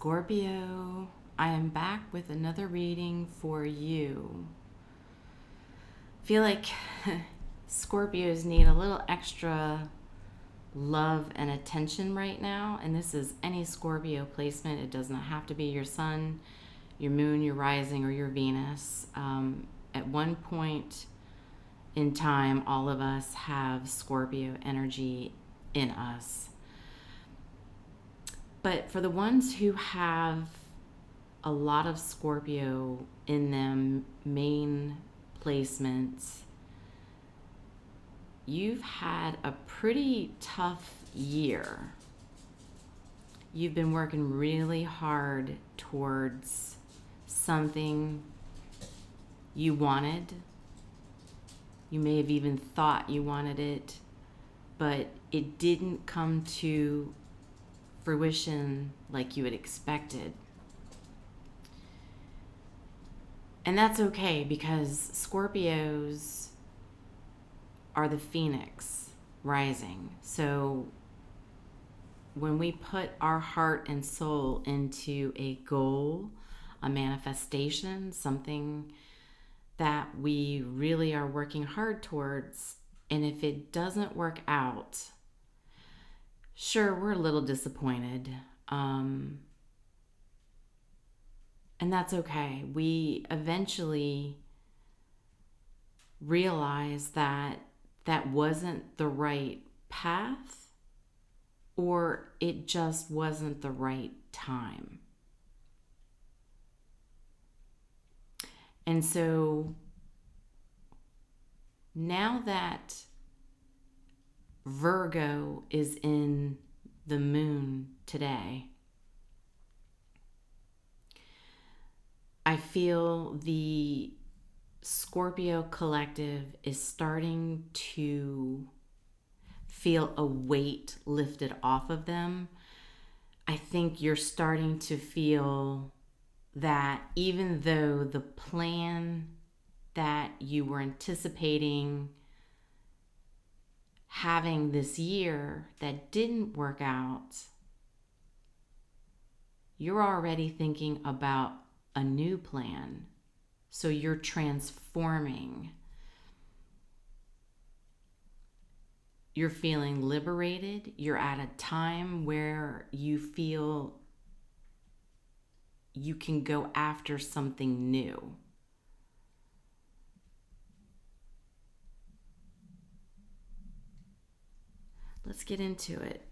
Scorpio, I am back with another reading for you. Feel like Scorpios need a little extra love and attention right now, and this is any Scorpio placement. It does not have to be your sun, your moon, your rising, or your Venus. At one point in time, all of us have Scorpio energy in us. But for the ones who have a lot of Scorpio in them, main placements, you've had a pretty tough year. You've been working really hard towards something you wanted. You may have even thought you wanted it, but it didn't come to fruition like you had expected. And that's okay, because Scorpios are the phoenix rising. So when we put our heart and soul into a goal, a manifestation, something that we really are working hard towards, and if it doesn't work out, sure, we're a little disappointed, and that's okay. We eventually realize that that wasn't the right path, or it just wasn't the right time. And so now that Virgo is in the moon today, I feel the Scorpio collective is starting to feel a weight lifted off of them. I think you're starting to feel that even though the plan that you were anticipating having this year that didn't work out, you're already thinking about a new plan. So you're transforming. You're feeling liberated. You're at a time where you feel you can go after something new. Let's get into it.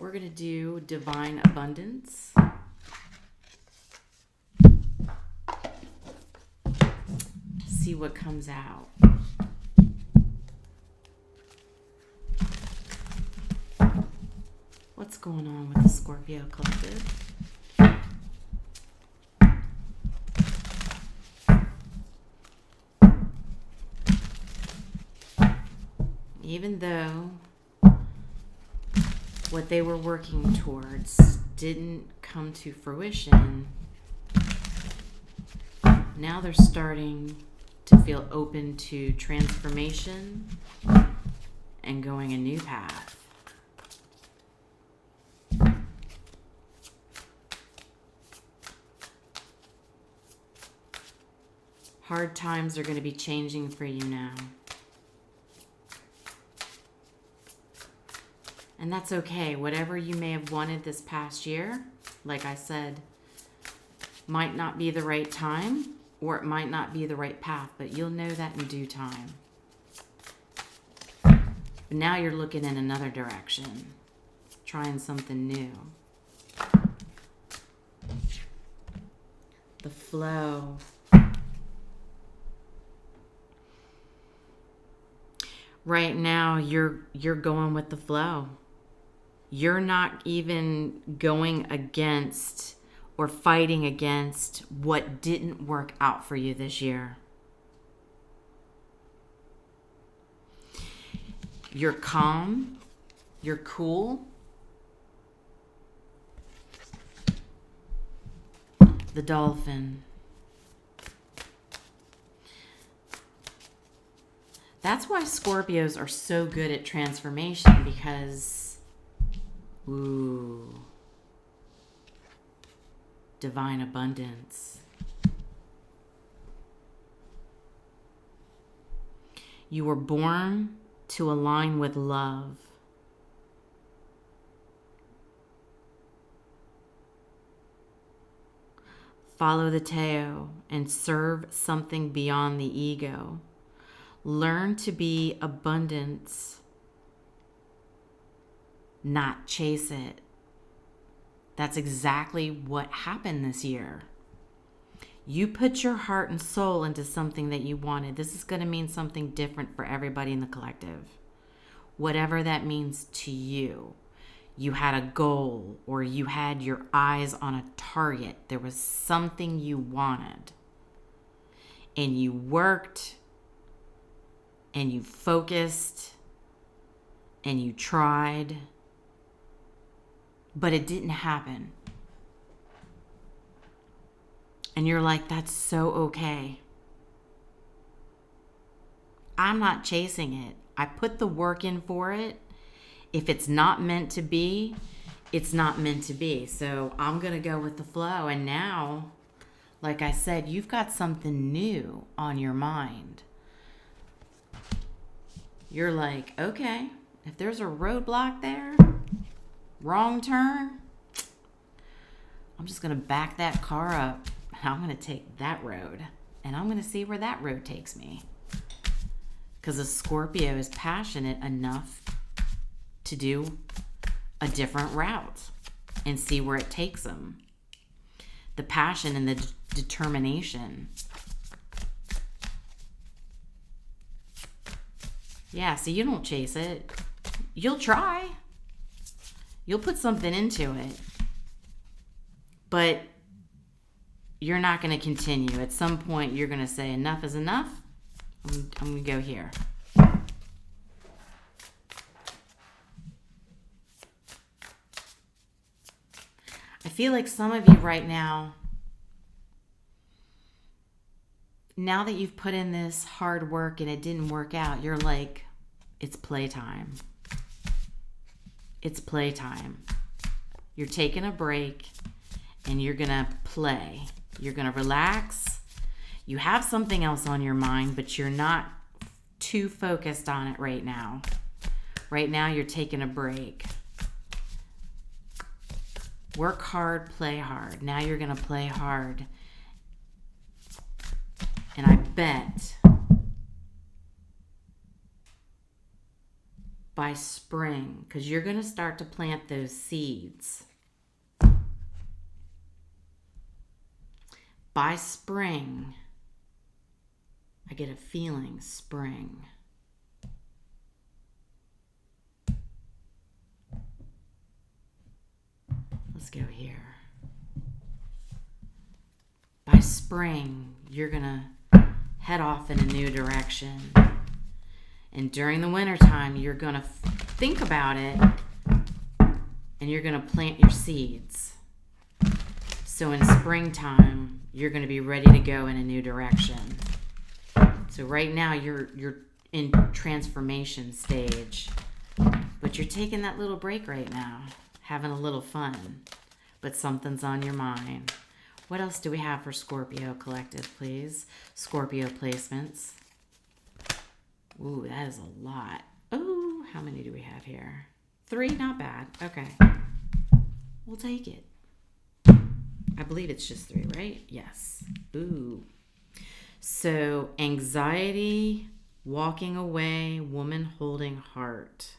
We're going to do divine abundance. See what comes out. What's going on with the Scorpio collective? Even though what they were working towards didn't come to fruition, now they're starting to feel open to transformation and going a new path. Hard times are going to be changing for you now. And that's okay. Whatever you may have wanted this past year, like I said, might not be the right time, or it might not be the right path, but you'll know that in due time. But now you're looking in another direction, trying something new. The flow. Right now, you're going with the flow. You're not even going against or fighting against what didn't work out for you this year. You're calm. You're cool. The dolphin. That's why Scorpios are so good at transformation, because, ooh, divine abundance. You were born to align with love. Follow the Tao and serve something beyond the ego. Learn to be abundance, not chase it. That's exactly what happened this year. You put your heart and soul into something that you wanted. This is going to mean something different for everybody in the collective. Whatever that means to you. You had a goal, or you had your eyes on a target. There was something you wanted. And you worked, and you focused, and you tried, but it didn't happen. And you're like, that's so okay. I'm not chasing it. I put the work in for it. If it's not meant to be, it's not meant to be. So I'm going to go with the flow. And now, like I said, you've got something new on your mind. You're like, okay, if there's a roadblock there, wrong turn, I'm just going to back that car up. I'm going to take that road. And I'm going to see where that road takes me. Because a Scorpio is passionate enough to do a different route and see where it takes them. The passion and the determination. Yeah, so you don't chase it. You'll try. You'll put something into it. But you're not going to continue. At some point, you're going to say, enough is enough. I'm going to go here. I feel like some of you right now that you've put in this hard work and it didn't work out, you're like, it's playtime. It's playtime. You're taking a break and you're going to play. You're going to relax. You have something else on your mind, but you're not too focused on it right now. Right now, you're taking a break. Work hard, play hard. Now you're going to play hard. And I bet by spring, because you're going to start to plant those seeds. By spring, I get a feeling spring. Let's go here. By spring, you're going to head off in a new direction. And during the wintertime, you're going to think about it and you're going to plant your seeds. So in springtime, you're going to be ready to go in a new direction. So right now, you're in transformation stage. But you're taking that little break right now, having a little fun. But something's on your mind. What else do we have for Scorpio Collective, please? Scorpio placements. Ooh, that is a lot. Ooh, how many do we have here? 3, not bad. Okay. We'll take it. I believe it's just 3, right? Yes. Ooh. So, anxiety, walking away, woman holding heart.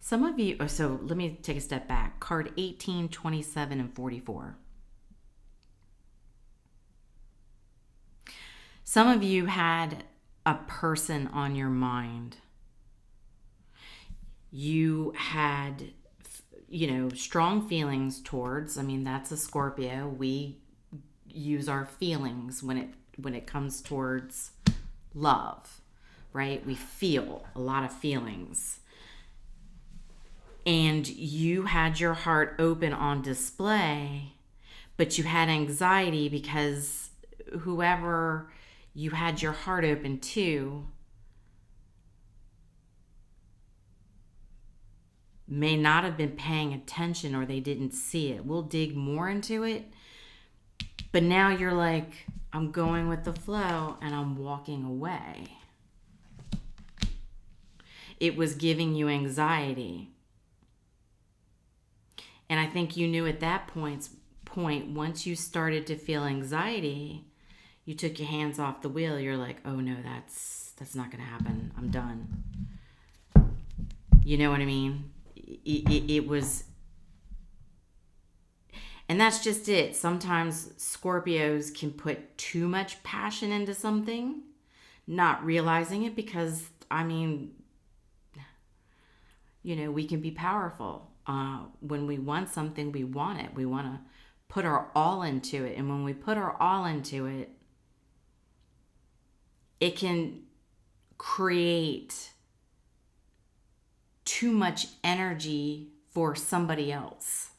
Some of you, so let me take a step back. Card 18, 27, and 44. Some of you had a person on your mind. You had, strong feelings towards, that's a Scorpio. We use our feelings when it comes towards love, right? We feel a lot of feelings. And you had your heart open on display, but you had anxiety because whoever you had your heart open to may not have been paying attention, or they didn't see it. We'll dig more into it. But now you're like, I'm going with the flow and I'm walking away. It was giving you anxiety. And I think you knew at that point, once you started to feel anxiety, you took your hands off the wheel. You're like, oh no, that's not going to happen. I'm done. You know what I mean? It was, and that's just it. Sometimes Scorpios can put too much passion into something, not realizing it, because, I mean, you know, we can be powerful. When we want something, we want it. We want to put our all into it. And when we put our all into it, it can create too much energy for somebody else.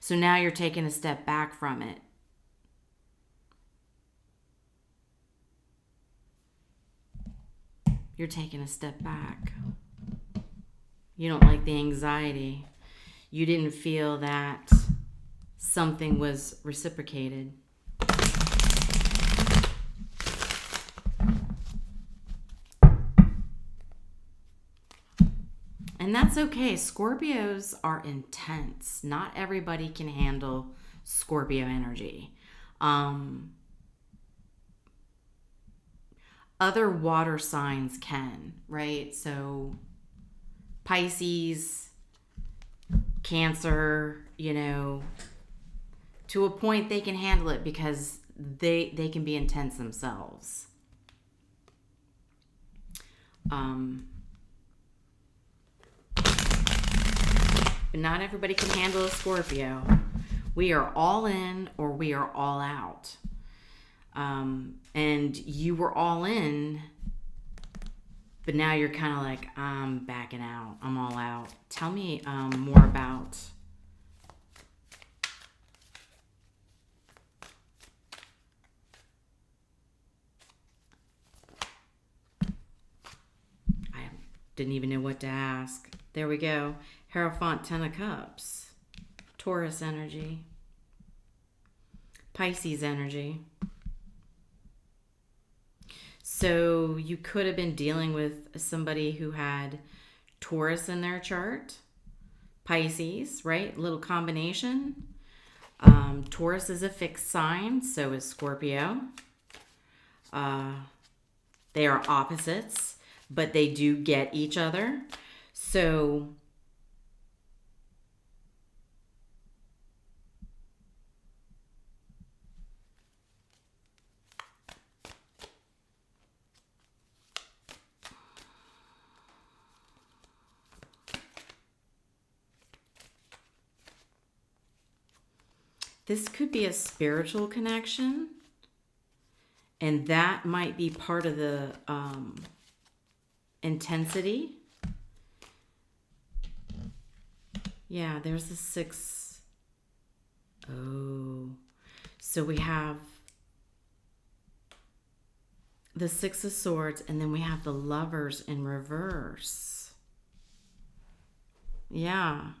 So now you're taking a step back from it. You're taking a step back. You don't like the anxiety. You didn't feel that something was reciprocated. And that's okay. Scorpios are intense. Not everybody can handle Scorpio energy. Other water signs can, right? So Pisces, Cancer, you know, to a point they can handle it because they can be intense themselves. But not everybody can handle a Scorpio. We are all in or we are all out. And you were all in, but now you're kind of like, I'm backing out. I'm all out. Tell me more about I didn't even know what to ask. There we go. Hierophant, 10 of Cups. Taurus energy. Pisces energy. So you could have been dealing with somebody who had Taurus in their chart. Pisces, right? Little combination. Taurus is a fixed sign. So is Scorpio. They are opposites, but they do get each other. So this could be a spiritual connection, and that might be part of the intensity. Yeah, there's the 6. Oh, so we have the 6 of Swords, and then we have the Lovers in reverse. Yeah.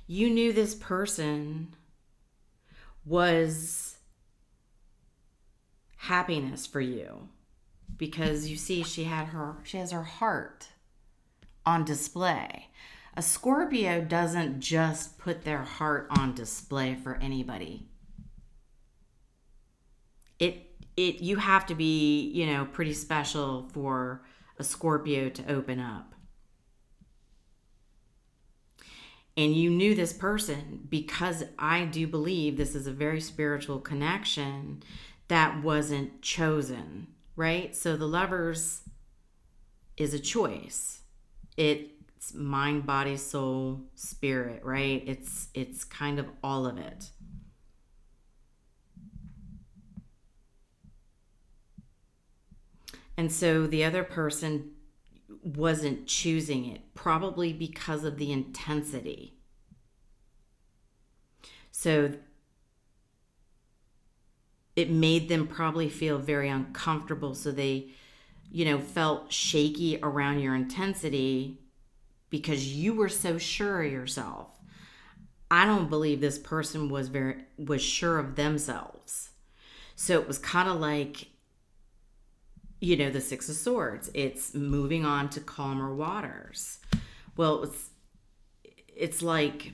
You knew this person was happiness for you because you see she has her heart on display. A Scorpio doesn't just put their heart on display for anybody. You have to be, you know, pretty special for a Scorpio to open up. And you knew this person because I do believe this is a very spiritual connection, that wasn't chosen, right? So the Lovers is a choice. It's mind, body, soul, spirit, right? It's kind of all of it. And so the other person wasn't choosing it, probably because of the intensity. So it made them probably feel very uncomfortable. So they, felt shaky around your intensity because you were so sure of yourself. I don't believe this person was sure of themselves. So it was kind of like, the Six of Swords. It's moving on to calmer waters. Well, it's like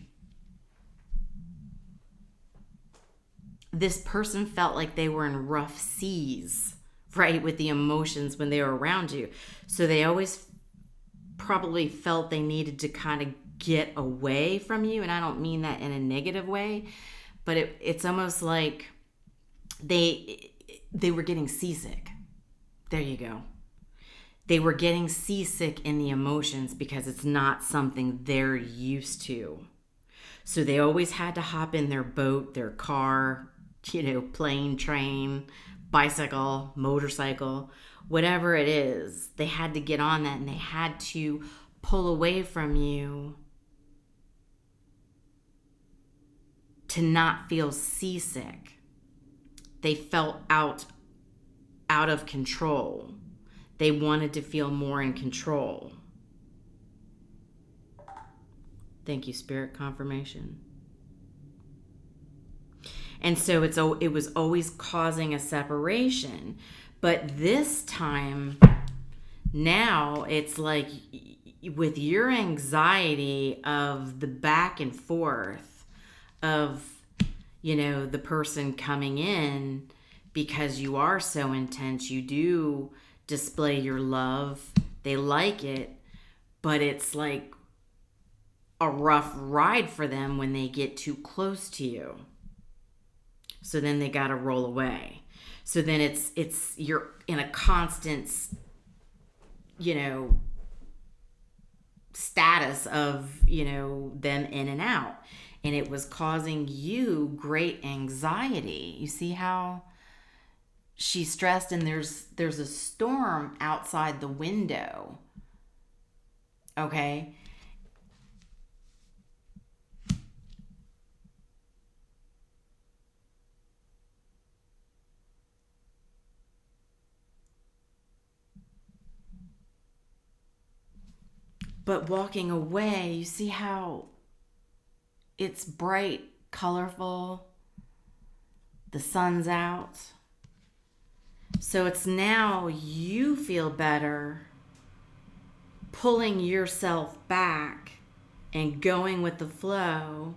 this person felt like they were in rough seas, right, with the emotions when they were around you. So they always probably felt they needed to kind of get away from you. And I don't mean that in a negative way, but it's almost like they were getting seasick. There you go. They were getting seasick in the emotions because it's not something they're used to. So they always had to hop in their boat, their car, plane, train, bicycle, motorcycle, whatever it is. They had to get on that and they had to pull away from you to not feel seasick. They felt out of control. They wanted to feel more in control. Thank you, Spirit confirmation. And so it was always causing a separation. But this time, now it's like with your anxiety of the back and forth of, the person coming in, because you are so intense, you do display your love. They like it, but it's like a rough ride for them when they get too close to you. So then they got to roll away. So then it's you're in a constant, status of, them in and out. And it was causing you great anxiety. You see how she's stressed and there's a storm outside the window. Okay? But walking away, you see how it's bright, colorful, the sun's out. So it's now you feel better pulling yourself back and going with the flow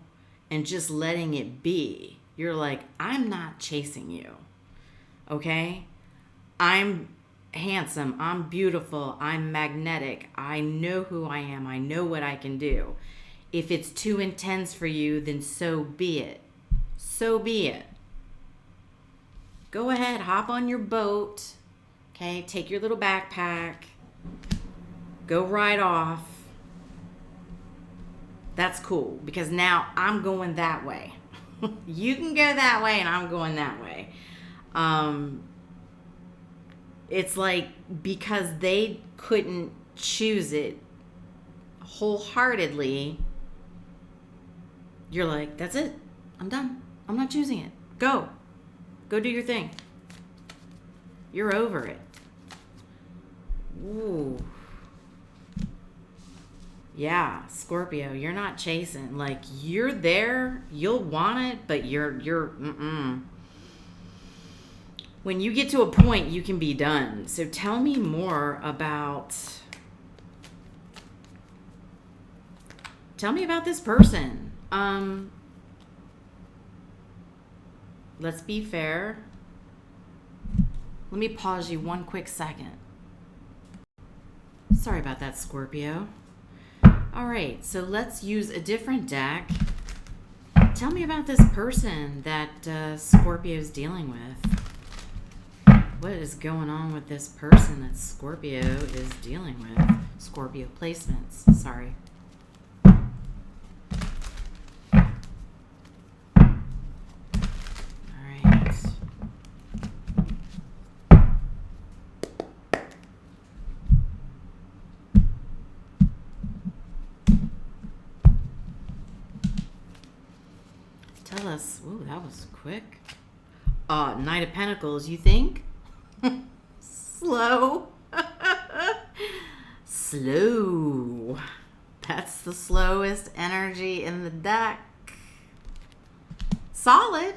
and just letting it be. You're like, I'm not chasing you, okay? I'm handsome, I'm beautiful, I'm magnetic, I know who I am, I know what I can do. If it's too intense for you, then so be it. So be it. Go ahead, hop on your boat, okay? Take your little backpack, go ride off. That's cool, because now I'm going that way. You can go that way and I'm going that way. It's like because they couldn't choose it wholeheartedly, you're like, that's it. I'm done. I'm not choosing it. Go do your thing. You're over it. Ooh. Yeah, Scorpio, you're not chasing. Like, you're there, you'll want it, but you're when you get to a point, you can be done. So tell me more about this person. Let's be fair. Let me pause you one quick second. Sorry about that, Scorpio. All right, so let's use a different deck. Tell me about this person that Scorpio's dealing with. what is going on with this person that Scorpio is dealing with? Scorpio placements, sorry. Tell us. Ooh, that was quick. Knight of Pentacles, you think? Slow. Slow. That's the slowest energy in the deck. Solid.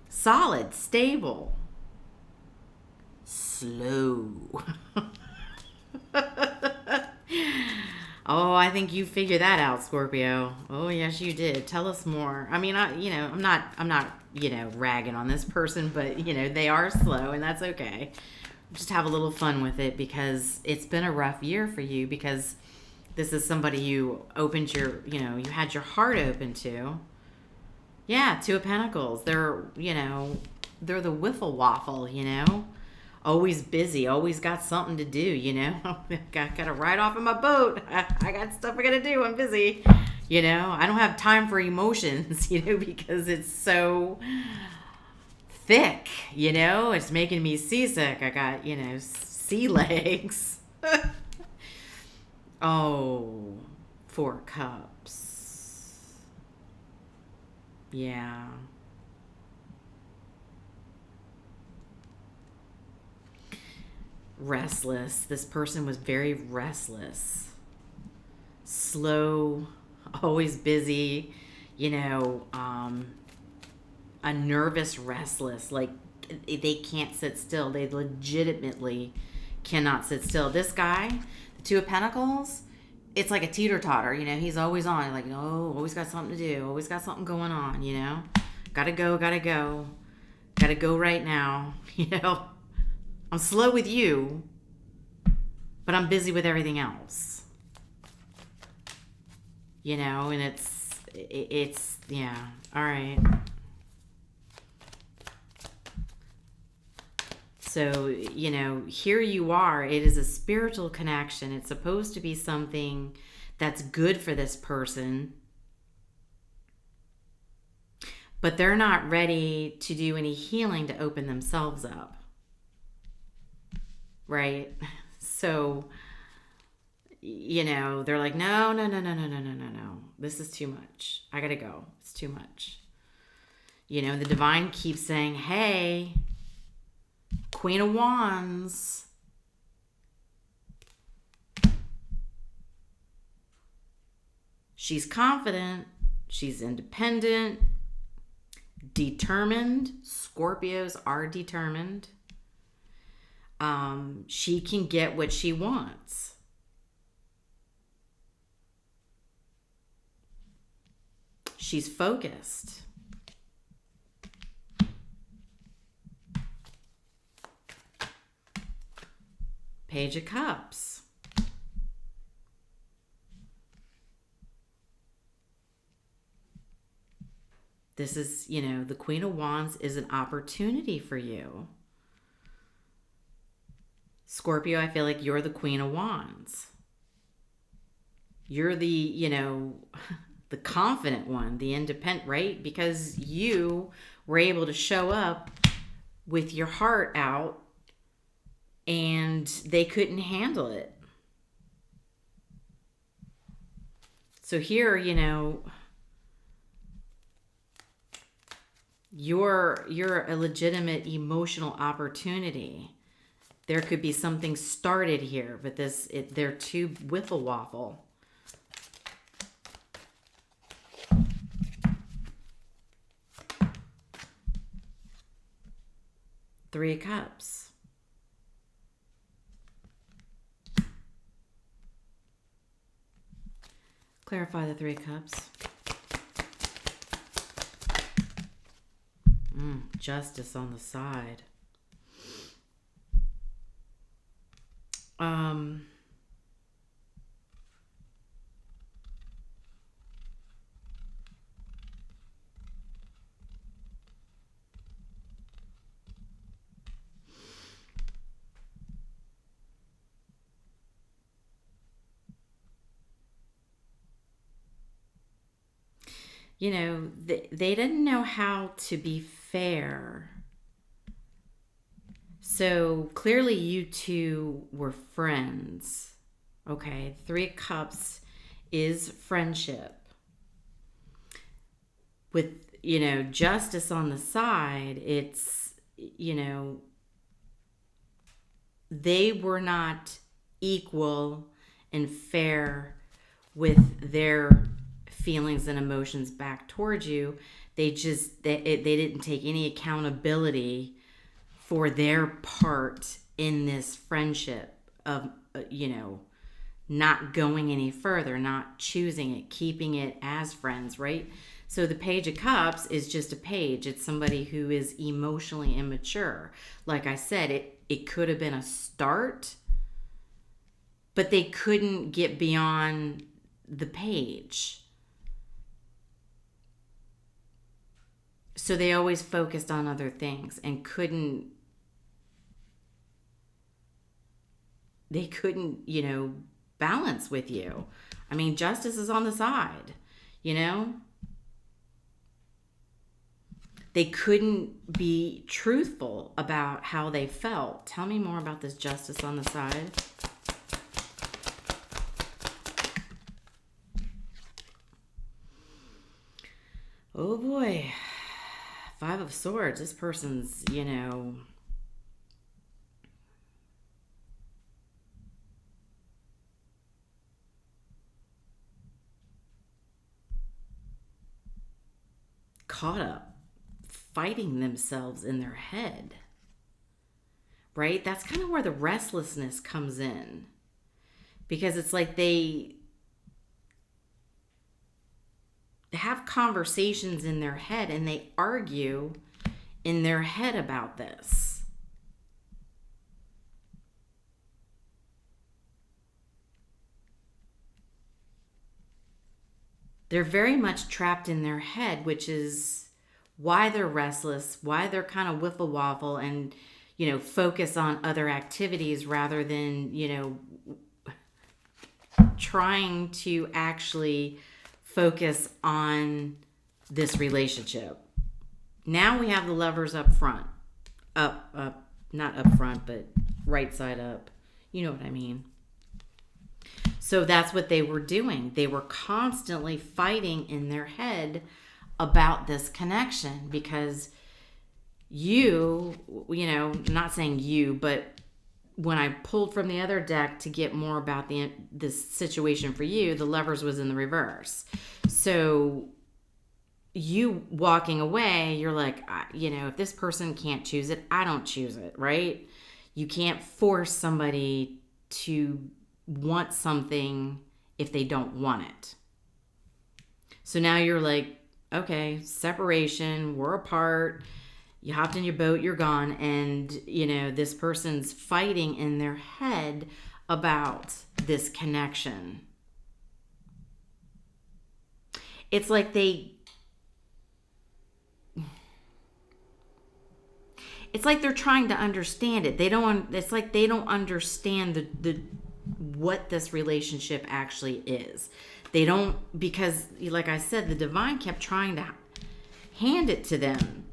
Solid, stable. Slow. Oh, I think you figured that out, Scorpio. Oh, yes, you did. Tell us more. I mean, I'm not, ragging on this person, but they are slow, and that's okay. Just have a little fun with it because it's been a rough year for you because this is somebody you opened you had your heart open to. Yeah, Two of Pentacles. They're the wiffle waffle, Always busy, always got something to do, Gotta ride off in my boat. I got stuff I gotta do. I'm busy, I don't have time for emotions, because it's so thick, It's making me seasick. I got, sea legs. Oh, Four of Cups. Yeah. Restless. This person was very restless. Slow, always busy, a nervous restless. Like they can't sit still. They legitimately cannot sit still. This guy, the Two of Pentacles, it's like a teeter-totter, he's always on. Like, oh, always got something to do. Always got something going on, Gotta go. Gotta go right now, I'm slow with you, but I'm busy with everything else. And it's yeah. All right. So, here you are. It is a spiritual connection. It's supposed to be something that's good for this person. But they're not ready to do any healing to open themselves up. Right? So, they're like, no. This is too much. I gotta go. It's too much. The divine keeps saying, hey, Queen of Wands. She's confident. She's independent. Determined. Scorpios are determined. She can get what she wants. She's focused. Page of Cups. This is, the Queen of Wands is an opportunity for you. Scorpio, I feel like you're the Queen of Wands. You're the, the confident one, the independent, right? Because you were able to show up with your heart out and they couldn't handle it. So here, you're a legitimate emotional opportunity. There could be something started here, but they're too wiffle waffle. Three of Cups. Clarify the Three of Cups. Justice on the side. they didn't know how to be fair. So clearly you two were friends. Okay, Three of Cups is friendship. With, justice on the side, it's, they were not equal and fair with their feelings and emotions back towards you. They didn't take any accountability for their part in this friendship of, not going any further, not choosing it, keeping it as friends, right? So the Page of Cups is just a page. It's somebody who is emotionally immature. Like I said, it could have been a start, but they couldn't get beyond the page. So they always focused on other things and couldn't, balance with you. I mean, justice is on the side, They couldn't be truthful about how they felt. Tell me more about this justice on the side. Oh boy. Five of Swords. This person's, caught up fighting themselves in their head, right? That's kind of where the restlessness comes in, because it's like they have conversations in their head and they argue in their head about this. They're very much trapped in their head, which is why they're restless, why they're kind of wiffle waffle and, focus on other activities rather than, trying to actually focus on this relationship. Now we have the Lovers up front. Up, not up front, but right side up. You know what I mean. So that's what they were doing. They were constantly fighting in their head about this connection, because not saying you, but when I pulled from the other deck to get more about this situation for you, the Lovers was in the reverse. So you walking away, you're like, if this person can't choose it, I don't choose it, right? You can't force somebody to want something if they don't want it. So now you're like, okay, separation, we're apart, you hopped in your boat, you're gone, and this person's fighting in their head about this connection. It's like they're trying to understand it. It's like they don't understand the what this relationship actually is. They don't, because like I said, the divine kept trying to hand it to them.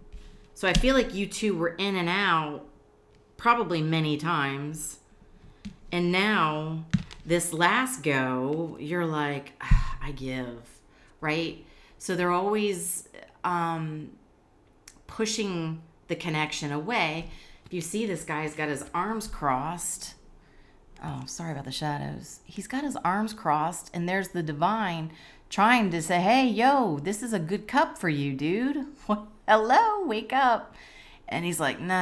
So I feel like you two were in and out probably many times. And now this last go, you're like, I give, right? So they're always pushing the connection away. If you see, this guy's got his arms crossed. Oh, sorry about the shadows. He's got his arms crossed, and there's the divine trying to say, hey, yo, this is a good cup for you, dude. What? Hello, wake up. And he's like, no.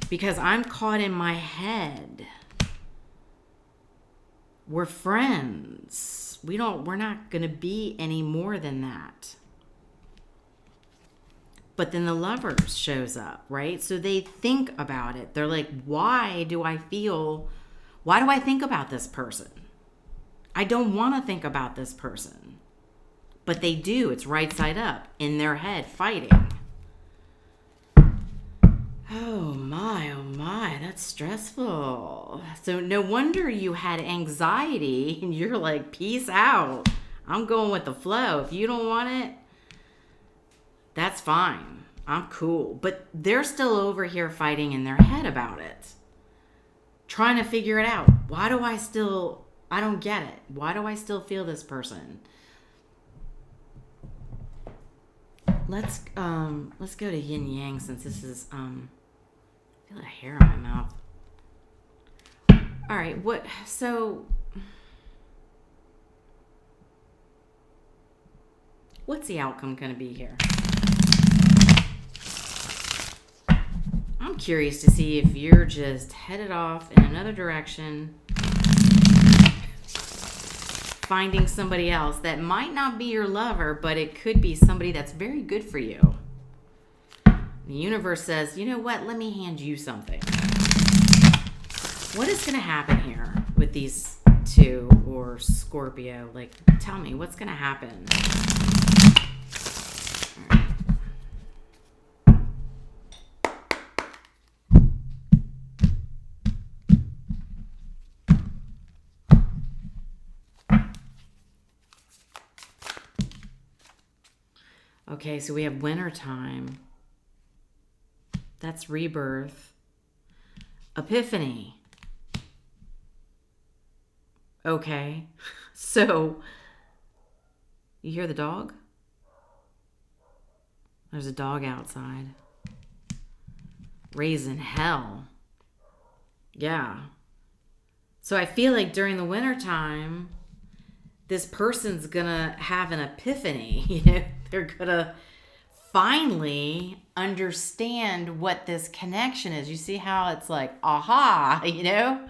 Because I'm caught in my head. We're friends. We're not going to be any more than that. But then the Lovers shows up, right? So they think about it. They're like, why do I think about this person? I don't want to think about this person. But they do. It's right side up in their head fighting. Oh my, that's stressful. So no wonder you had anxiety and you're like, peace out. I'm going with the flow. If you don't want it, that's fine. I'm cool. But they're still over here fighting in their head about it. Trying to figure it out. I don't get it. Why do I still feel this person? Let's go to yin yang, since this is I feel a hair in my mouth. All right, what's the outcome going to be here? I'm curious to see if you're just headed off in another direction, finding somebody else that might not be your lover, but it could be somebody that's very good for you. The universe says, you know what? Let me hand you something. What is going to happen here with these two, or Scorpio? Like, tell me, what's going to happen? Okay, so we have winter time. That's rebirth. Epiphany. Okay, so you hear the dog? There's a dog outside. Raising hell. Yeah. So I feel like during the winter time, this person's gonna have an epiphany. You know, they're gonna finally understand what this connection is. You see how it's like, aha, you know?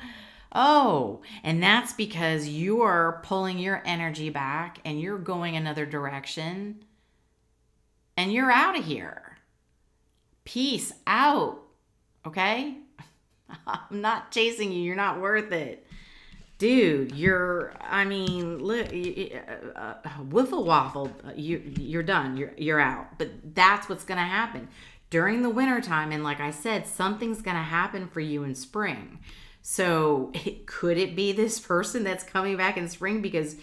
Oh, and that's because you're pulling your energy back and you're going another direction and you're out of here. Peace out. Okay? I'm not chasing you. You're not worth it. Dude, wiffle waffle, you're done. You're out. But that's what's going to happen during the wintertime. And like I said, something's going to happen for you in spring. So could it be this person that's coming back in spring? Because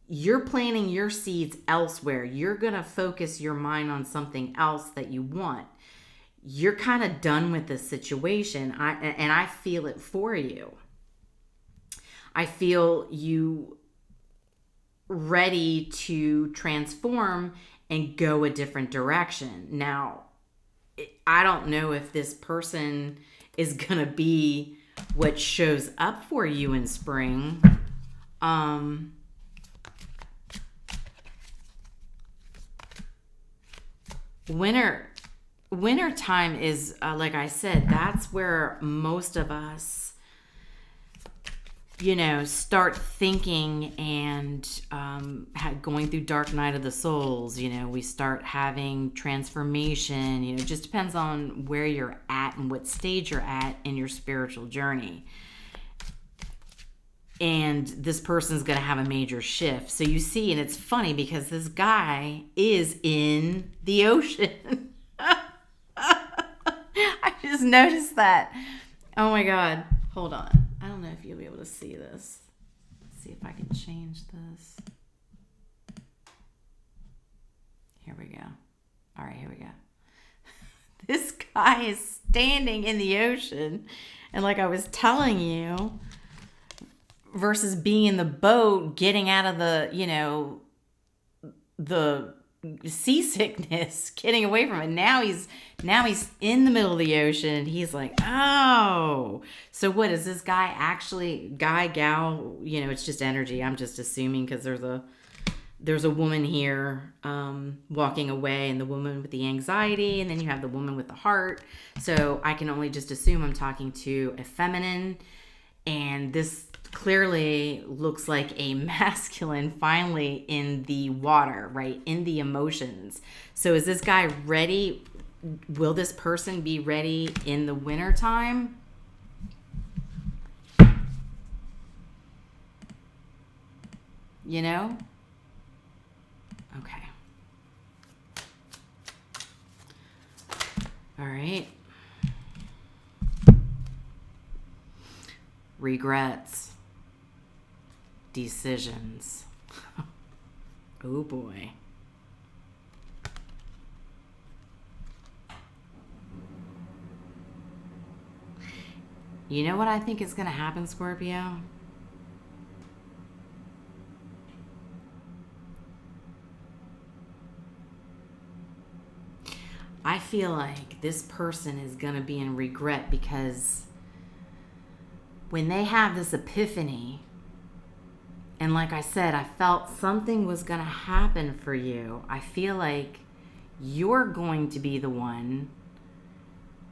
you're planting your seeds elsewhere. You're going to focus your mind on something else that you want. You're kind of done with this situation. I feel it for you. I feel you ready to transform and go a different direction. Now, I don't know if this person is going to be what shows up for you in spring. Winter time is, like I said, that's where most of us, start thinking and going through dark night of the souls. We start having transformation. It just depends on where you're at and what stage you're at in your spiritual journey. And this person's going to have a major shift. So you see, and it's funny because this guy is in the ocean. I just noticed that. Oh my God. Hold on. I don't know if you'll be able to see this. Let's see if I can change this. Here we go. All right, here we go. This guy is standing in the ocean. And like I was telling you, versus being in the boat, getting out of the seasickness, getting away from it. Now he's in the middle of the ocean. He's like, oh, so what is this guy actually? Guy, gal? It's just energy. I'm just assuming because there's a woman here walking away, and the woman with the anxiety, and then you have the woman with the heart. So I can only just assume I'm talking to a feminine, and this clearly looks like a masculine finally in the water, right? In the emotions. So is this guy ready? Will this person be ready in the winter time? Okay. All right. Regrets. Decisions. Oh boy. You know what I think is going to happen, Scorpio? I feel like this person is going to be in regret because when they have this epiphany, and like I said, I felt something was going to happen for you. I feel like you're going to be the one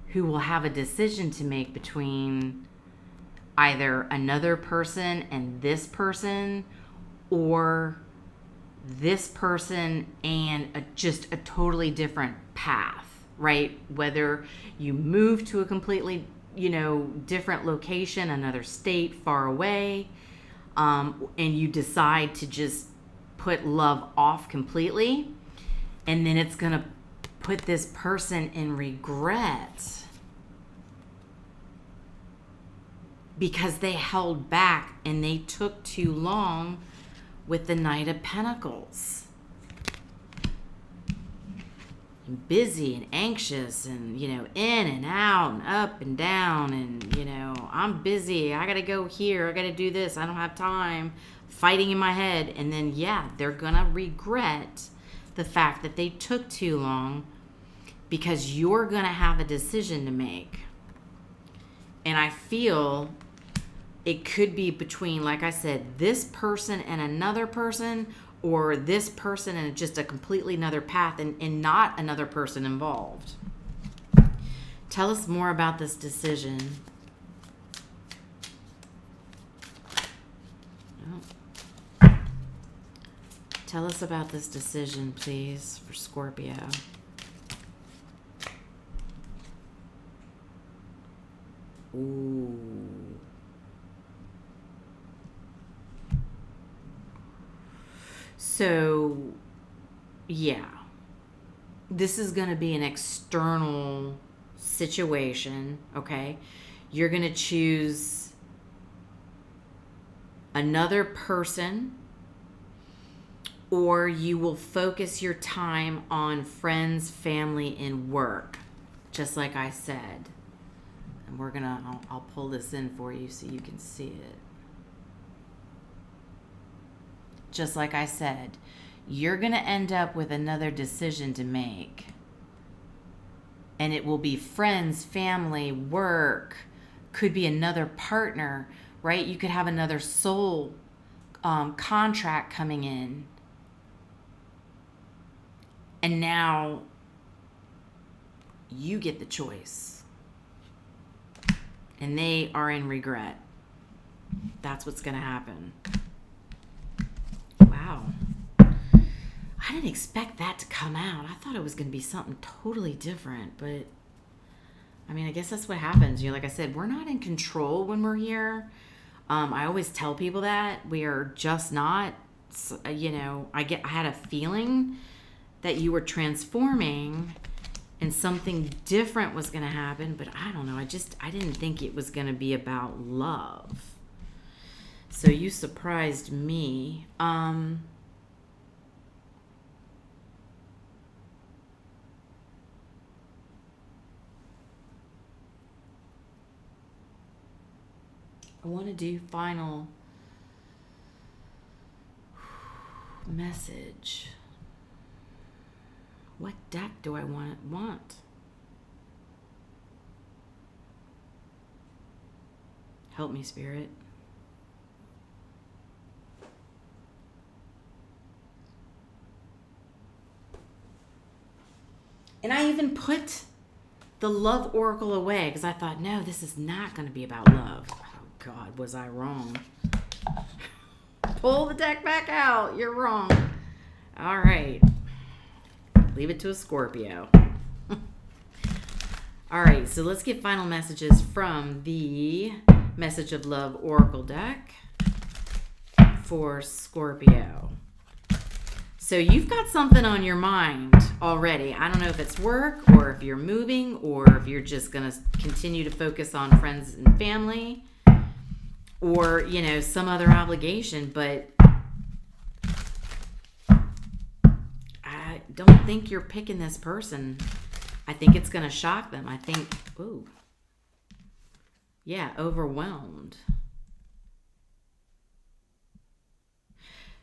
who will have a decision to make between either another person and this person, or this person and just a totally different path, right? Whether you move to a completely, different location, another state, far away, and you decide to just put love off completely, and then it's going to put this person in regret because they held back and they took too long with the Knight of Pentacles. And busy and anxious and, in and out and up and down and, I'm busy. I got to go here. I got to do this. I don't have time. Fighting in my head. And then, they're going to regret the fact that they took too long because you're going to have a decision to make. And I feel it could be between, like I said, this person and another person, or this person and just a completely another path and not another person involved. Tell us more about this decision. Oh. Tell us about this decision, please, for Scorpio. Ooh. So, this is going to be an external situation, okay? You're going to choose another person, or you will focus your time on friends, family, and work, just like I said. And I'll pull this in for you so you can see it. Just like I said, you're going to end up with another decision to make. And it will be friends, family, work, could be another partner, right? You could have another soul contract coming in. And now you get the choice. And they are in regret. That's what's going to happen. Wow. I didn't expect that to come out. I thought it was going to be something totally different, but I guess that's what happens. Like I said, we're not in control when we're here. I always tell people that we are just not. I had a feeling that you were transforming and something different was going to happen, but I don't know. I didn't think it was going to be about love. So you surprised me. I want to do final message. What deck do I want? Help me, Spirit. And I even put the love oracle away because I thought, no, this is not going to be about love. Oh, God, was I wrong? Pull the deck back out. You're wrong. All right. Leave it to a Scorpio. All right, so let's get final messages from the Message of Love Oracle deck for Scorpio. So you've got something on your mind already. I don't know if it's work or if you're moving or if you're just going to continue to focus on friends and family or, some other obligation. But I don't think you're picking this person. I think it's going to shock them. I think, ooh, yeah, overwhelmed.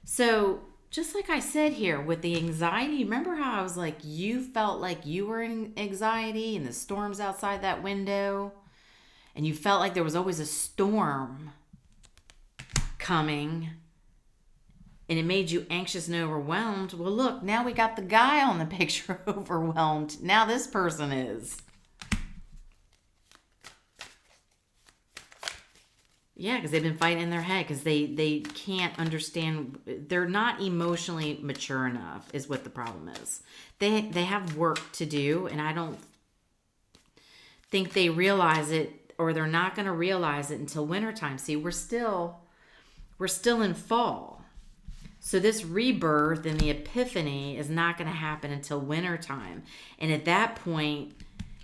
So just like I said here with the anxiety, remember how I was like, you felt like you were in anxiety and the storm's outside that window and you felt like there was always a storm coming and it made you anxious and overwhelmed. Well, look, now we got the guy on the picture overwhelmed. Now this person is. Yeah, because they've been fighting in their head because they can't understand. They're not emotionally mature enough is what the problem is. They have work to do, and I don't think they realize it, or they're not going to realize it until wintertime. See, we're still in fall. So this rebirth and the epiphany is not going to happen until wintertime. And at that point,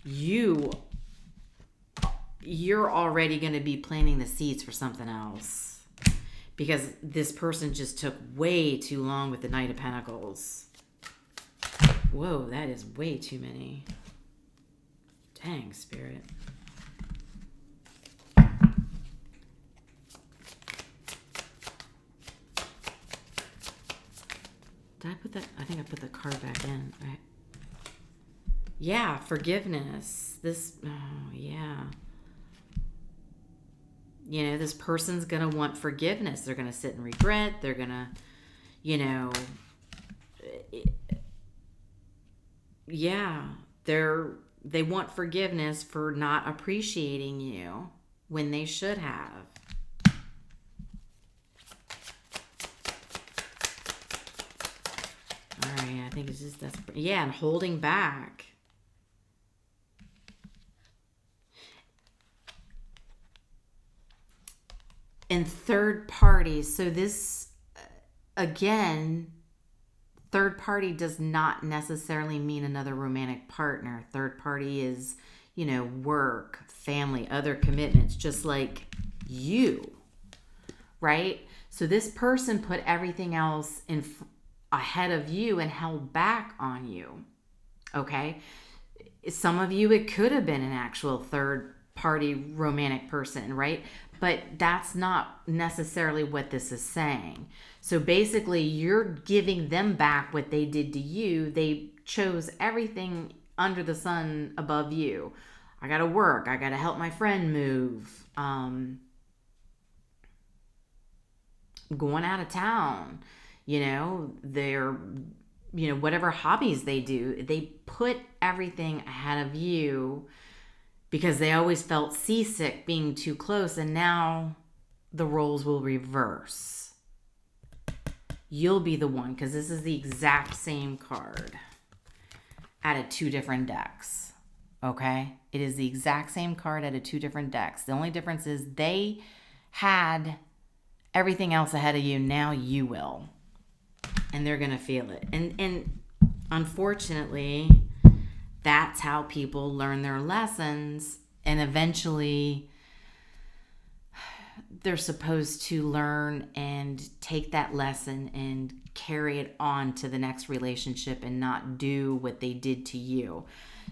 you're already going to be planting the seeds for something else because this person just took way too long with the Knight of Pentacles. Whoa, that is way too many. Dang, Spirit. Did I put that? I think I put the card back in. Right? Yeah, forgiveness. Yeah. You know, this person's going to want forgiveness. They're going to sit in regret. They're going to, they want forgiveness for not appreciating you when they should have. All right, I think it's just, and holding back. And third parties. So this, again, third party does not necessarily mean another romantic partner. Third party is, work, family, other commitments, just like you, right? So this person put everything else ahead of you and held back on you, okay? Some of you, it could have been an actual third party romantic person, right? But that's not necessarily what this is saying. So basically, you're giving them back what they did to you. They chose everything under the sun above you. I got to work. I got to help my friend move. Going out of town. They're, whatever hobbies they do, they put everything ahead of you because they always felt seasick being too close, and now the roles will reverse. You'll be the one, because this is the exact same card out of two different decks, okay? It is the exact same card out of two different decks. The only difference is they had everything else ahead of you, now you will. And they're going to feel it. And unfortunately, that's how people learn their lessons, and eventually they're supposed to learn and take that lesson and carry it on to the next relationship and not do what they did to you.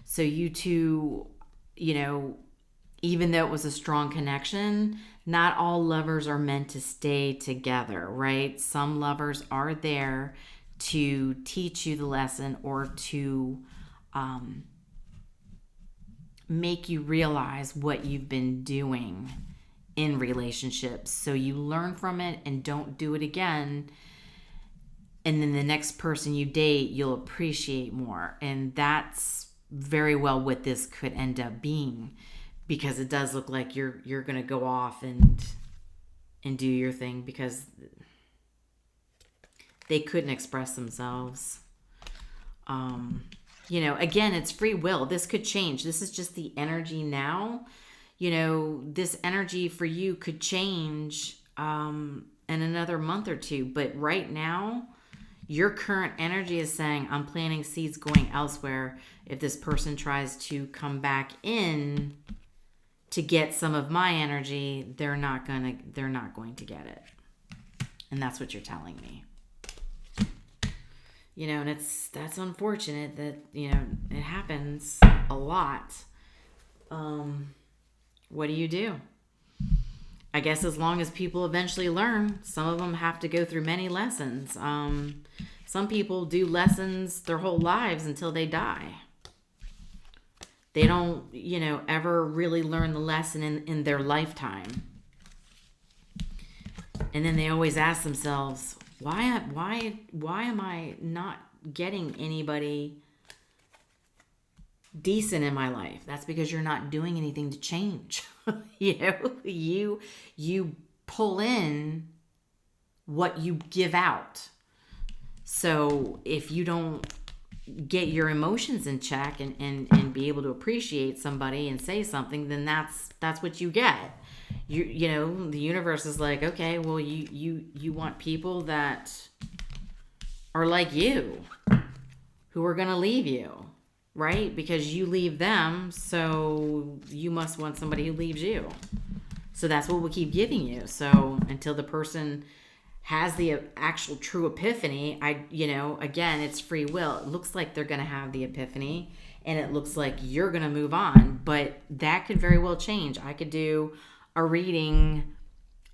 So you two, even though it was a strong connection, not all lovers are meant to stay together, right? Some lovers are there to teach you the lesson or to make you realize what you've been doing in relationships. So you learn from it and don't do it again. And then the next person you date, you'll appreciate more. And that's very well what this could end up being, because it does look like you're going to go off and do your thing because they couldn't express themselves. Again, it's free will. This could change. This is just the energy now. This energy for you could change in another month or two. But right now, your current energy is saying, I'm planting seeds going elsewhere. If this person tries to come back in to get some of my energy, they're not going to get it. And that's what you're telling me. And that's unfortunate that, it happens a lot. What do you do? I guess as long as people eventually learn, some of them have to go through many lessons. Some people do lessons their whole lives until they die. They don't, ever really learn the lesson in their lifetime. And then they always ask themselves, why am I not getting anybody decent in my life? That's because you're not doing anything to change. You pull in what you give out. So if you don't get your emotions in check and be able to appreciate somebody and say something, then that's what you get. The universe is like, okay, well, you want people that are like you, who are going to leave you, right? Because you leave them, so you must want somebody who leaves you. So that's what we'll keep giving you. So until the person has the actual true epiphany, again, it's free will. It looks like they're going to have the epiphany, and it looks like you're going to move on, but that could very well change. I could do a reading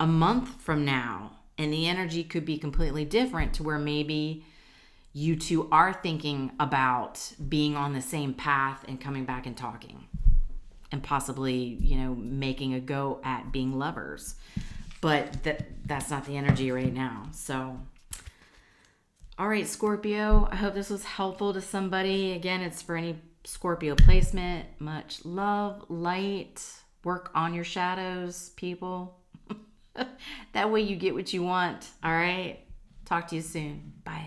a month from now, and the energy could be completely different, to where maybe you two are thinking about being on the same path and coming back and talking, and possibly, making a go at being lovers. But that's not the energy right now. So, all right, Scorpio, I hope this was helpful to somebody. Again, it's for any Scorpio placement. Much love, light. Work on your shadows, people. That way you get what you want. All right. Talk to you soon. Bye.